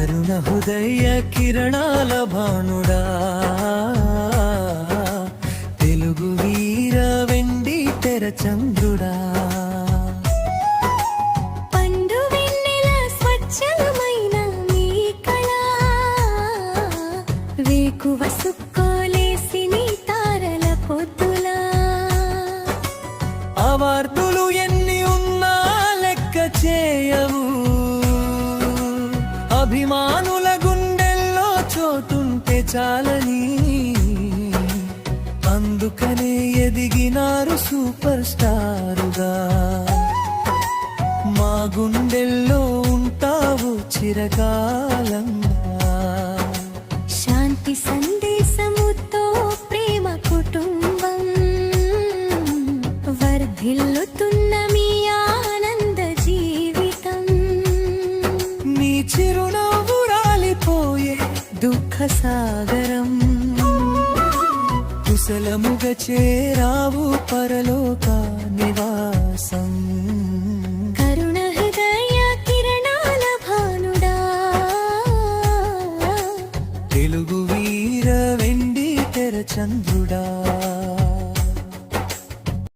కరుణ హృదయ కిరణాల భానుడా, తెలుగు వీర వెండి తెర చంద్రుడా. పండు వెన్నెల స్వచ్ఛమైన నీ కళ, వేకువ సుక్కోలేసి నీ తారల పొద్దులా. అవార్డులు ఎన్ని ఉన్నా లెక్క చేయవు, అభిమానుల గుండెల్లో చోటుంటే చాలని. అందుకనే ఎదిగినారు సూపర్ స్టారుగా, మా గుండెల్లో ఉంటావు చిరకాలంగా. శాంతి సందేశముతో ప్రేమ కుటుంబం, వర్ధిల్లుతున్న మీ ఆనంద జీవితం. నీ చిరునవ్వు రాలిపోయే దుఃఖ సాగరం, కుశలముగ చేరావు పరలోక నివాసం. కరుణ హృదయ కిరణాల భానుడా, తెలుగు వీర వెండి తెర చంద్రుడా.